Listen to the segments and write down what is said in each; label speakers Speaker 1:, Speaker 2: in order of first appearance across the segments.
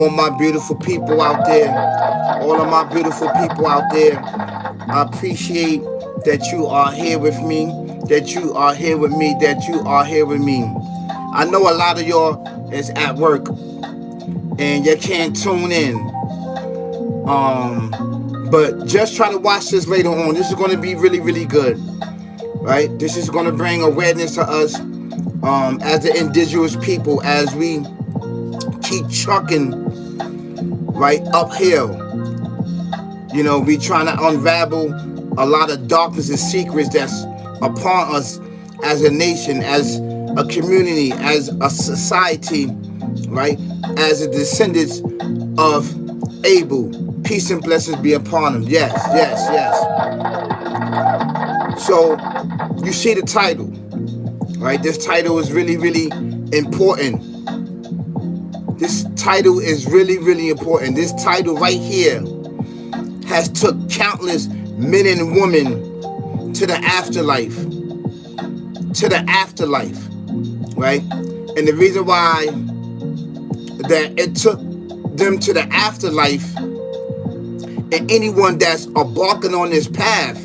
Speaker 1: all my beautiful people out there, all of my beautiful people out there. I appreciate that you are here with me, that you are here with me, that you are here with me. I know a lot of y'all is at work and you can't tune in. But just try to watch this later on. This is going to be really, really good, right? This is going to bring awareness to us as the indigenous people as we keep trucking right uphill. You know, we trying to unravel a lot of darkness and secrets that's upon us as a nation, as a community, as a society, right? As a descendants of Abel. Peace and blessings be upon them. Yes, yes, yes. So you see the title, right? This title is really, really important. This title is really, really important. This title right here has took countless men and women to the afterlife. To the afterlife, right? And the reason why that it took them to the afterlife, and anyone that's embarking on this path,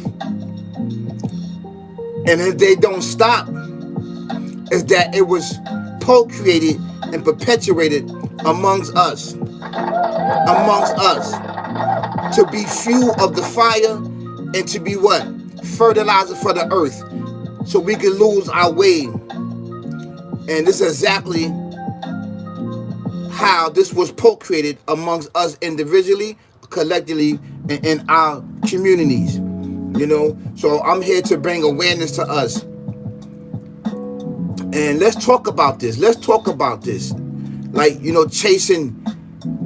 Speaker 1: and if they don't stop, is that it was procreated and perpetuated amongst us, to be fuel of the fire and to be what? Fertilizer for the earth, so we can lose our way. And this is exactly how this was procreated amongst us individually, collectively, and in our communities. You know, so I'm here to bring awareness to us. And let's talk about this. Let's talk about this. Like, you know, chasing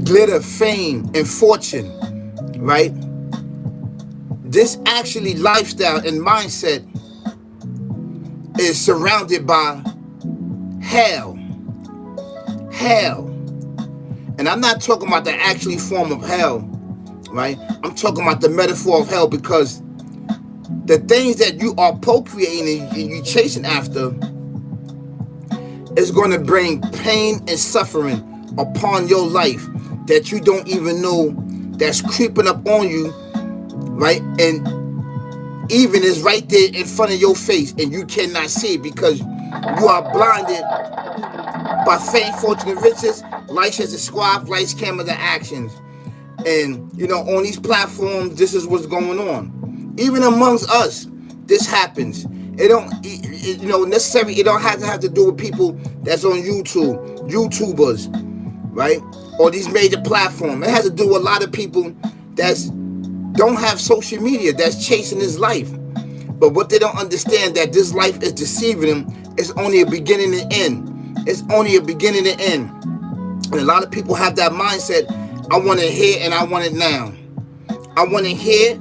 Speaker 1: glitter, fame, and fortune, right? This actually lifestyle and mindset is surrounded by hell. Hell. And I'm not talking about the actual form of hell, right? I'm talking about the metaphor of hell, because the things that you are procreating and you chasing after is going to bring pain and suffering upon your life that you don't even know, that's creeping up on you, right? And even is right there in front of your face and you cannot see it because you are blinded by fame, fortune, and riches, license and squad, lights, cameras, and actions. And, you know, on these platforms, this is what's going on. Even amongst us, this happens. It don't, you know, necessarily, it don't have to do with people that's on YouTube, YouTubers, right? Or these major platforms. It has to do with a lot of people that's don't have social media, that's chasing this life. But what they don't understand, that this life is deceiving them. It's only a beginning and end. It's only a beginning and end. And a lot of people have that mindset, I want it here and I want it now. I want it here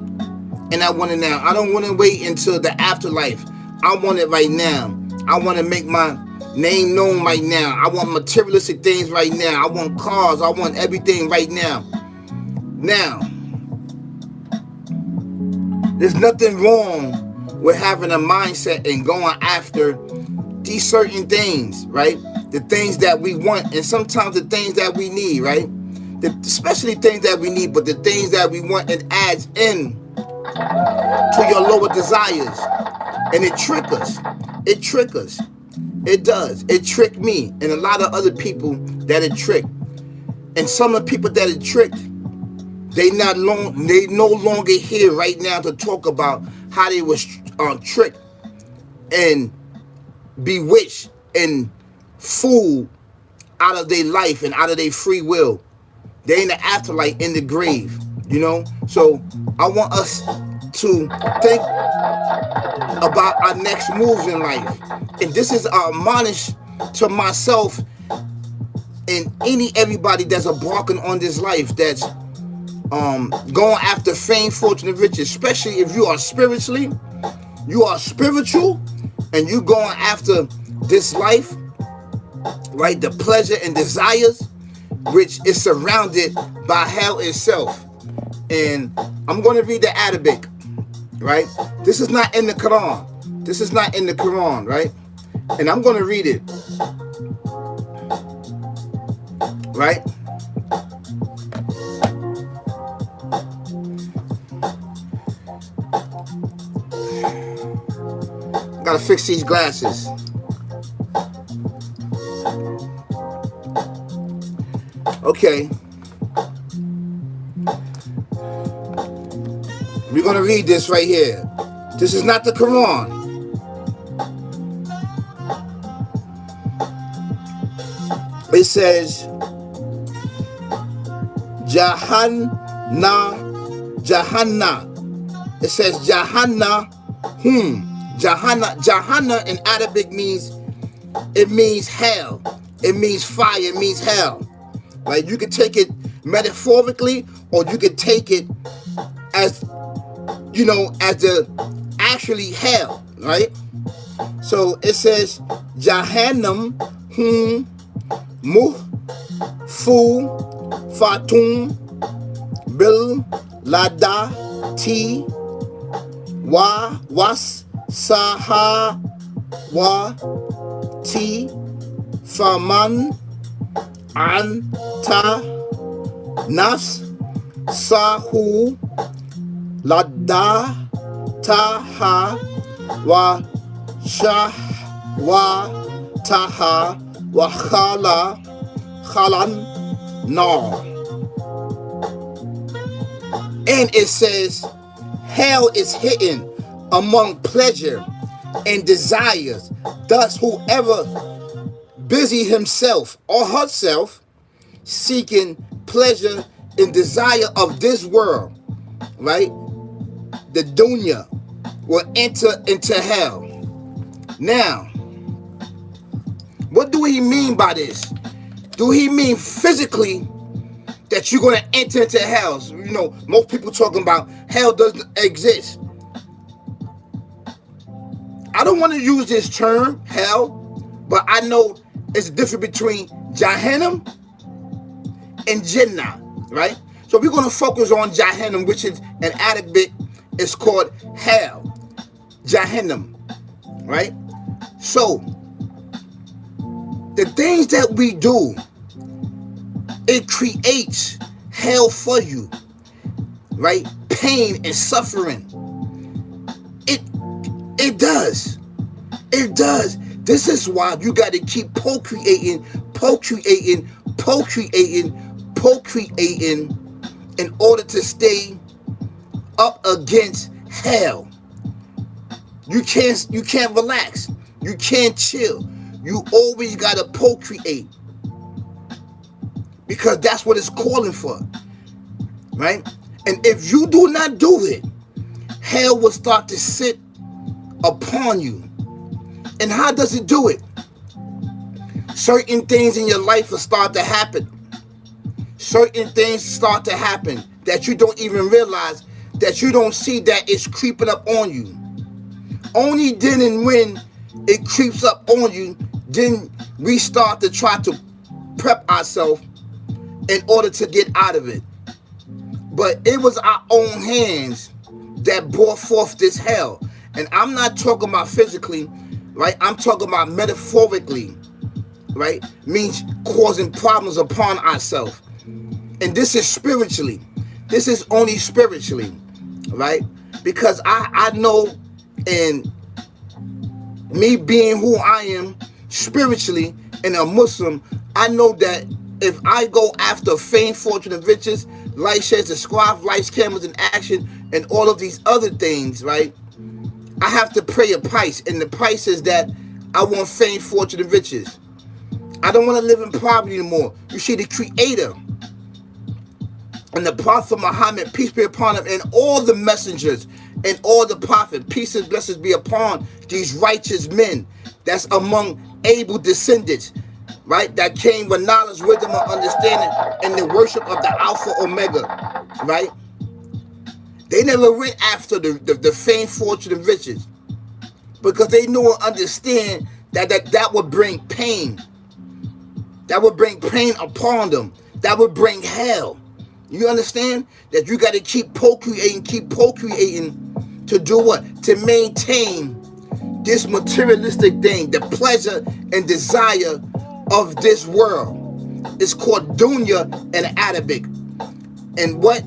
Speaker 1: and I want it now. I don't want to wait until the afterlife. I want it right now. I want to make my name known right now. I want materialistic things right now. I want cars. I want everything right now. Now, there's nothing wrong with having a mindset and going after these certain things, right? The things that we want, and sometimes the things that we need, right? Especially things that we need, but the things that we want, it adds in to your lower desires. And it tricks us. It tricks us. It does. It tricked me and a lot of other people that it tricked. And some of the people that it tricked, they no longer here right now to talk about how they was tricked and bewitched and fooled out of their life and out of their free will. They in the afterlife, in the grave, you know. So I want us to think about our next moves in life. And this is a admonish to myself and everybody that's embarking on this life, that's going after fame, fortune, and riches, especially if you are spiritual, and you going after this life, right? The pleasure and desires, which is surrounded by hell itself. And I'm going to read the Arabic, right? This is not in the Quran. This is not in the Quran, right? And I'm going to read it, right? Gotta fix these glasses. Okay. We're gonna read this right here. This is not the Quran. It says, Jahanna. It says Jahanna. Jahanna in Arabic means hell. It means fire. It means hell. Right? You could take it metaphorically, or you could take it as, as the actually hell. Right? So it says Jahannam Fu Fatun Bil Lada Ti Wa Was Saha Wa Ti Faman Anta Nas Sahu Lada Taha Wa Shah Wa Taha Wa Khalan Nar. And it says, hell is hidden among pleasure and desires. Thus, whoever busy himself or herself seeking pleasure and desire of this world, right? The dunya will enter into hell. Now, what do he mean by this? Do he mean physically that you're going to enter into hell? Most people talking about hell doesn't exist. I don't want to use this term, hell, but I know it's a difference between Jahannam and Jannah, right? So we're going to focus on Jahannam, which is in Arabic, it's called hell. Jahannam, right? So the things that we do, it creates hell for you, right? Pain and suffering. It does. It does. This is why you got to keep procreating in order to stay up against hell. You can't relax. You can't chill. You always got to procreate. Because that's what it's calling for. Right? And if you do not do it, hell will start to sit upon you. And how does it do it? Certain things in your life will start to happen. Certain things start to happen that you don't even realize, that you don't see that it's creeping up on you. Only then and when it creeps up on you, then we start to try to prep ourselves in order to get out of it. But it was our own hands that brought forth this hell. And I'm not talking about physically, right? I'm talking about metaphorically, right? Means causing problems upon ourselves. And this is spiritually. This is only spiritually, right? Because I know, and me being who I am spiritually and a Muslim, I know that if I go after fame, fortune, and riches, light shares, describe lights, cameras, and action, and all of these other things, right? I have to pay a price, and the price is that I want fame, fortune, and riches. I don't want to live in poverty anymore. You see, the Creator and the Prophet Muhammad, peace be upon him, and all the messengers and all the prophets, peace and blessings be upon these righteous men that's among able descendants, right? That came with knowledge, wisdom, and understanding, and the worship of the Alpha Omega, right? They never went after the fame, fortune, and riches, because they know and understand that would bring pain. That would bring pain upon them. That would bring hell. You understand? That you got to keep procreating to do what? To maintain this materialistic thing, the pleasure and desire of this world. It's called dunya in Arabic. And what?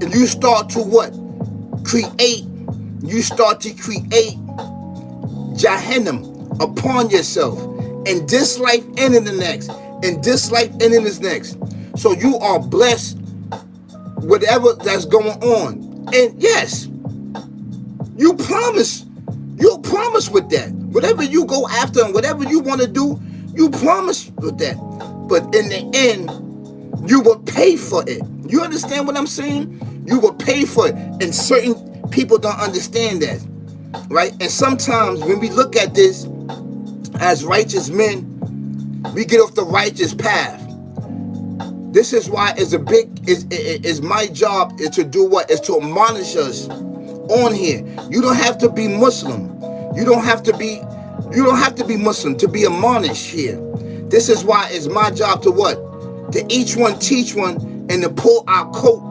Speaker 1: And you start to what? Create. You start to create Jahannam upon yourself in this life and in the next, in this life and in this next. So you are blessed whatever that's going on. And yes, you promise with that. Whatever you go after and whatever you want to do, you promise with that. But in the end, you will pay for it. You understand what I'm saying? You will pay for it. And certain people don't understand that, right? And sometimes when we look at this as righteous men, we get off the righteous path. This is why it's my job is to do what? Is to admonish us on here. You don't have to be Muslim. You don't have to be Muslim to be admonished here. This is why it's my job to what? To each one teach one and to pull our coat,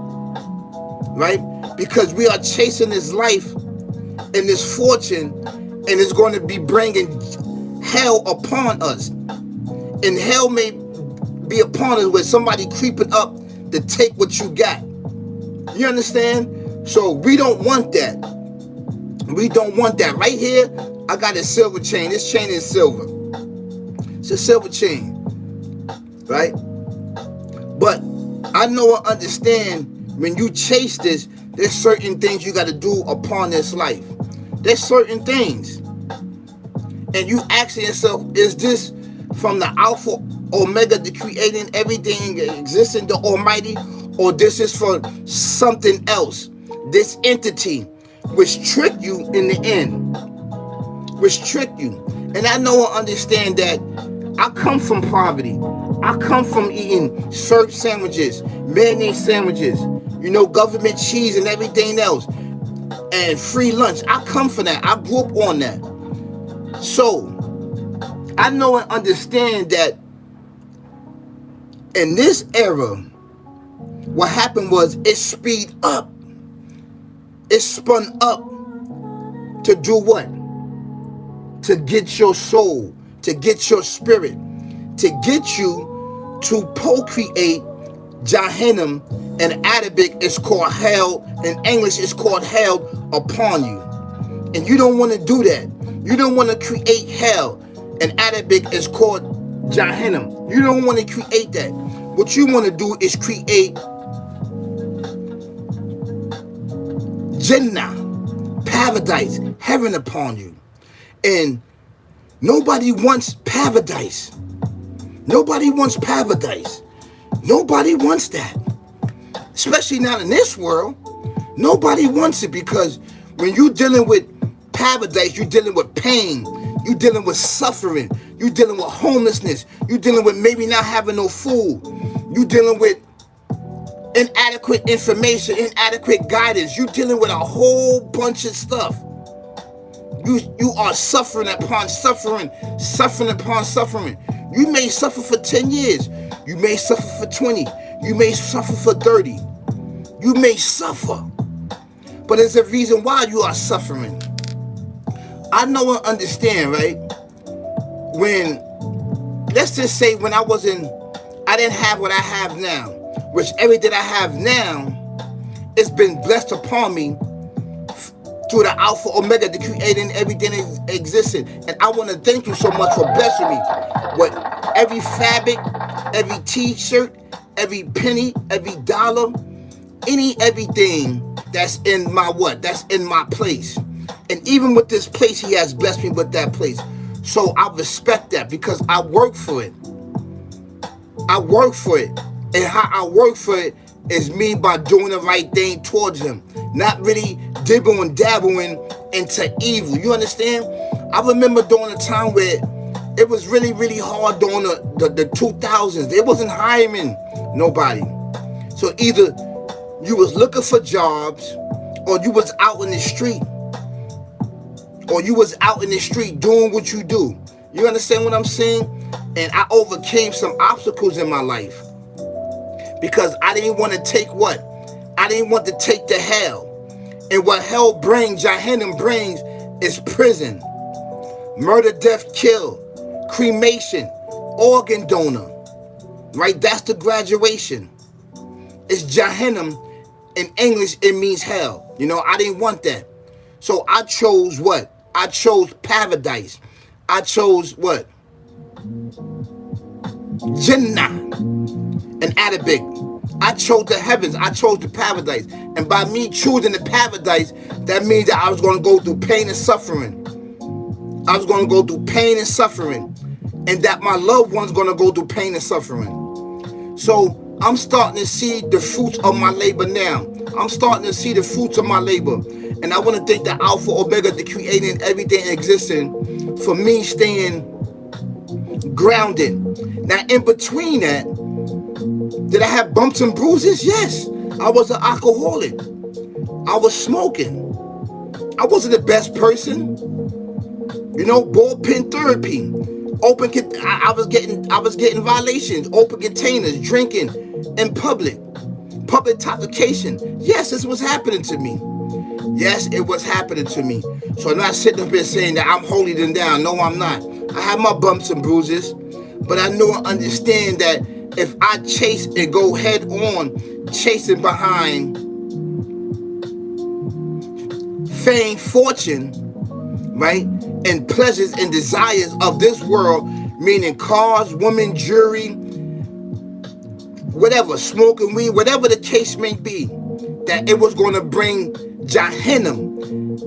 Speaker 1: right? Because we are chasing this life and this fortune, and it's going to be bringing hell upon us. And hell may be upon us with somebody creeping up to take what you got. You understand? So we don't want that. We don't want that. Right here, I got a silver chain. This chain is silver. It's a silver chain, right? But I know and understand when you chase this, there's certain things you got to do upon this life. There's certain things. And you asking yourself, is this from the Alpha Omega, the creating everything existing, the Almighty, or this is for something else? This entity which trick you in the end. Which trick you. And I know and understand that I come from poverty. I come from eating syrup sandwiches, mayonnaise sandwiches, government cheese and everything else, and free lunch. I come from that. I grew up on that. So I know and understand that in this era, what happened was it speed up. It spun up to do what? To get your soul, to get your spirit, to get you to procreate. Jahannam in Arabic is called hell. In English it's called hell upon you. And you don't want to do that. You don't want to create hell. In Arabic it's called Jahannam. You don't want to create that. What you want to do is create Jannah, paradise, heaven upon you. And nobody wants paradise. Nobody wants paradise. Nobody wants that. Especially not in this world. Nobody wants it, because when you're dealing with paradise, you're dealing with pain. You're dealing with suffering. You're dealing with homelessness. You're dealing with maybe not having no food. You're dealing with inadequate information, inadequate guidance. You're dealing with a whole bunch of stuff. You are suffering upon suffering, suffering upon suffering. You may suffer for 10 years. You may suffer for 20. You may suffer for 30. You may suffer. But there's a reason why you are suffering. I know and understand, right? Let's just say when I didn't have what I have now, which everything I have now, it's been blessed upon me through the Alpha Omega, the creating everything existing. And I want to thank you so much for blessing me with every fabric, every t-shirt, every penny, every dollar, everything that's in my That's in my place. And even with this place, he has blessed me with that place. So I respect that, because I work for it. I work for it. And how I work for it is me by doing the right thing towards him. Not really dibbling, dabbling into evil. You understand? I remember during a time where it was really, really hard during the 2000s. They wasn't hiring nobody. So either you was looking for jobs, or you was out in the street. Or you was out in the street doing what you do. You understand what I'm saying? And I overcame some obstacles in my life. Because I didn't want to take what? I didn't want to take the hell. And what hell brings, Jahannam brings, is prison. Murder, death, kill. Cremation. Organ donor. Right? That's the graduation. It's Jahannam. In English, it means hell. I didn't want that. So I chose what? I chose paradise. I chose what? Jannah in Arabic. I chose the heavens. I chose the paradise. And by me choosing the paradise, that means that I was going to go through pain and suffering. I was going to go through pain and suffering. And that my loved one's going to go through pain and suffering. So I'm starting to see the fruits of my labor now. I'm starting to see the fruits of my labor. And I want to thank the Alpha Omega, the creating everything existing, for me staying grounded. Now, in between that, did I have bumps and bruises? Yes. I was an alcoholic. I was smoking. I wasn't the best person. You know, ballpen therapy. I was getting violations, open containers, drinking in public intoxication. Yes, this was happening to me. Yes, it was happening to me. So I'm not sitting up here saying that I'm holier than thou. No, I'm not. I have my bumps and bruises, but I know and understand that if I chase and go head on, chasing behind fame, fortune, right, and pleasures and desires of this world, meaning cars, women, jewelry, whatever, smoking weed, whatever the case may be, that it was going to bring Jahannam.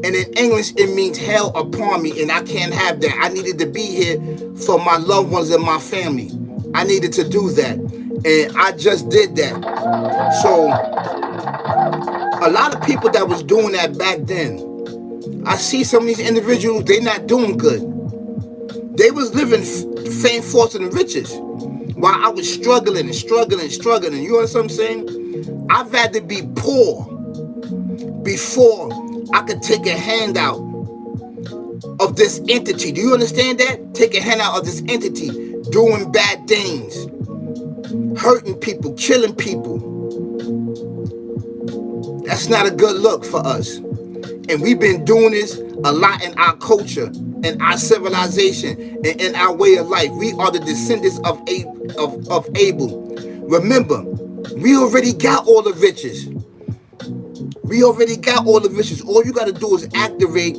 Speaker 1: And in English, it means hell upon me, and I can't have that. I needed to be here for my loved ones and my family. I needed to do that, and I just did that. So a lot of people that was doing that back then, I see some of these individuals, they not doing good. They was living fame, fortune, and riches, while I was struggling. You know what I'm saying? I've had to be poor before I could take a handout of this entity. Do you understand that? Take a handout of this entity, doing bad things, hurting people, killing people. That's not a good look for us. And we've been doing this a lot in our culture, in our civilization, and in our way of life. We are the descendants of Abel. Remember, we already got all the riches. We already got all the riches. All you got to do is activate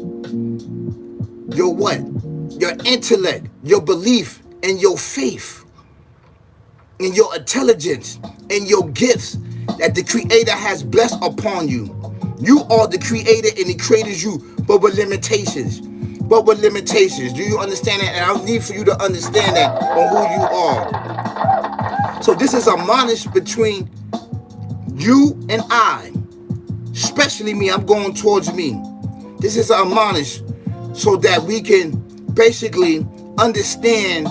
Speaker 1: your what? Your intellect, your belief, and your faith, and your intelligence, and your gifts that the Creator has blessed upon you. You are the creator, and He created you, but with limitations. Do you understand that? And I need for you to understand that on who you are. So this is a admonish between you and I. Especially me, I'm going towards me. This is a admonish so that we can basically understand,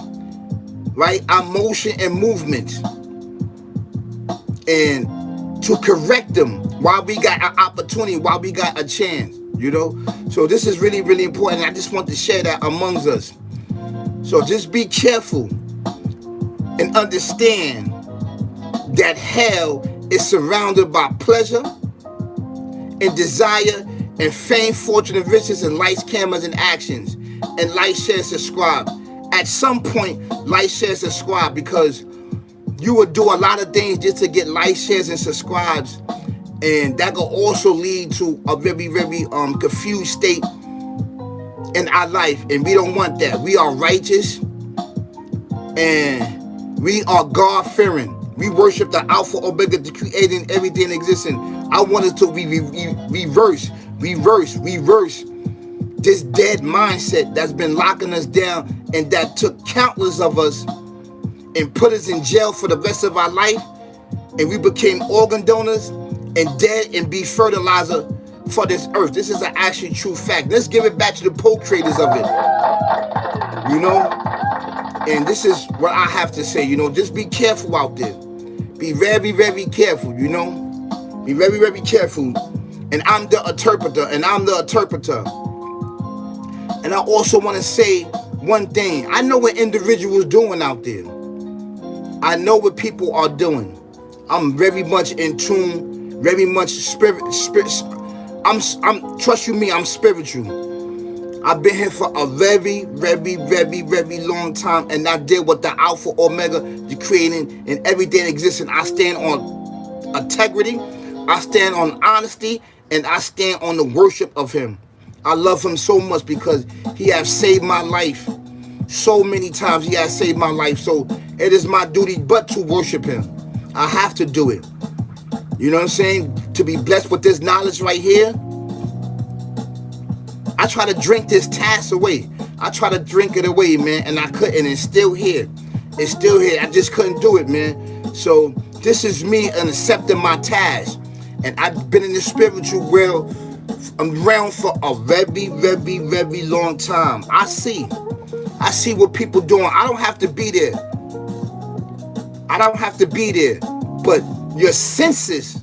Speaker 1: right, our motion and movements, and to correct them while we got an opportunity, while we got a chance, you know. So this is really, really important. I just want to share that amongst us. So just be careful and understand that hell is surrounded by pleasure and desire and fame, fortune, and riches, and lights, cameras, and actions. And like, share, subscribe. At some point, like, share, subscribe, because you will do a lot of things just to get likes, shares, and subscribes. And that will also lead to a very, very confused state in our life. And we don't want that. We are righteous and we are God-fearing. We worship the Alpha Omega, the creating everything existing. I want us to reverse this dead mindset that's been locking us down, and that took countless of us and put us in jail for the rest of our life. And we became organ donors and dead and be fertilizer for this earth. This is an actually true fact. Let's give it back to the co-creators of it. You know? And this is what I have to say, you know, just be careful out there. Be very, very careful, you know? Be very, very careful. And I'm the interpreter, and And I also want to say one thing. I know what individuals doing out there. I know what people are doing. I'm very much in tune, very much spirit. Trust you me, I'm spiritual. I've been here for a very, very, very, very long time, and I did what the Alpha Omega, the creating and everything existing. I stand on integrity, I stand on honesty, and I stand on the worship of Him. I love him so much because he has saved my life so many times. He has saved my life. So it is my duty but to worship him. I have to do it. You know what I'm saying? To be blessed with this knowledge right here. I try to drink this task away. I try to drink it away, man, and I couldn't. It's still here. It's still here. I just couldn't do it, man. So this is me accepting my task. And I've been in the spiritual world around for a very, very, very long time. I see what people doing. I don't have to be there. I don't have to be there. But your senses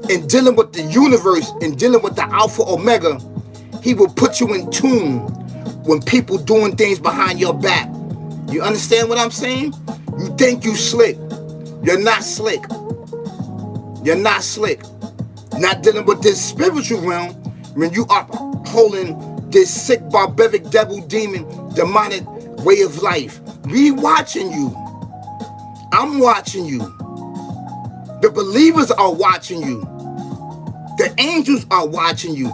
Speaker 1: in dealing with the universe and dealing with the Alpha Omega, he will put you in tune when people doing things behind your back. You understand what I'm saying? You think you slick. You're not slick. You're not slick. Not dealing with this spiritual realm when you are holding this sick, barbaric, devil, demon, demonic way of life. We watching you. I'm watching you. The believers are watching you. The angels are watching you.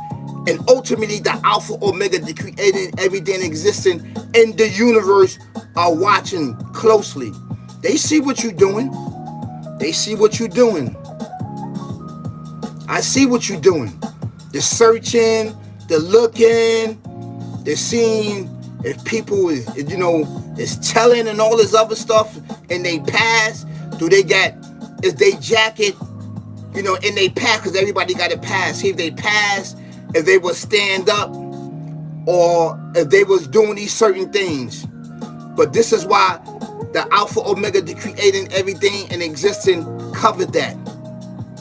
Speaker 1: And ultimately, the Alpha Omega, the creating everything existing in the universe, are watching closely. They see what you're doing. They see what you're doing. I see what you're doing. They're searching, they're looking, they're seeing if people is telling and all this other stuff in they past. Do they got, is they jacket, in they past, because everybody got a pass. See if they pass, if they will stand up, or if they was doing these certain things. But this is why the Alpha Omega, the creating everything and existing, covered that.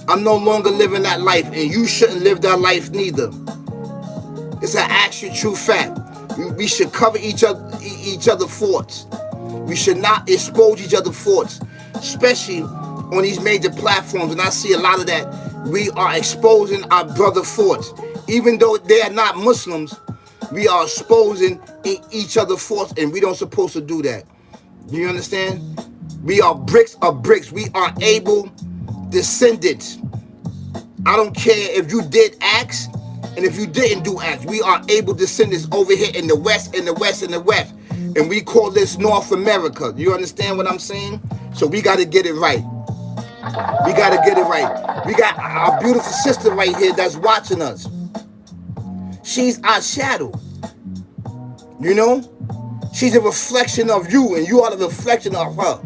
Speaker 1: I'm no longer living that life, and you shouldn't live that life neither. It's an actual true fact. We should cover each other faults. We should not expose each other's faults, especially on these major platforms. And I see a lot of that. We are exposing our brother faults. Even though they are not Muslims, we are exposing each other's faults, and we don't supposed to do that. You understand? We are bricks of bricks. We are able descendants. I don't care if you did acts and if you didn't do acts. We are able descendants over here in the West, in the West, in the West. And we call this North America. You understand what I'm saying? So we got to get it right. We got to get it right. We got our beautiful sister right here that's watching us. She's our shadow. She's a reflection of you, and you are the reflection of her.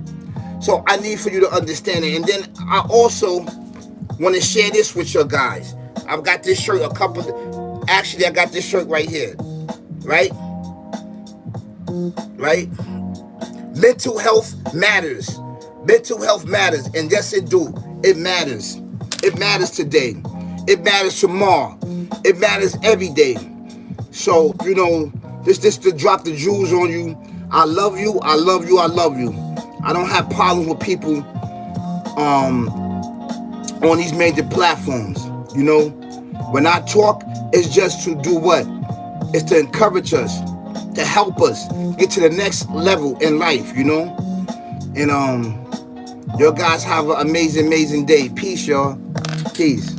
Speaker 1: So I need for you to understand it. And then I also want to share this with you guys. I've got this shirt, actually I got this shirt right here. Right? Mental health matters. Mental health matters. And yes, it do. It matters. It matters today. It matters tomorrow. It matters every day. So, this to drop the jewels on you. I love you. I love you. I love you. I don't have problems with people on these major platforms. When I talk, it's just to do what? It's to encourage us, to help us get to the next level in life, And you guys have an amazing, amazing day. Peace, y'all. Peace.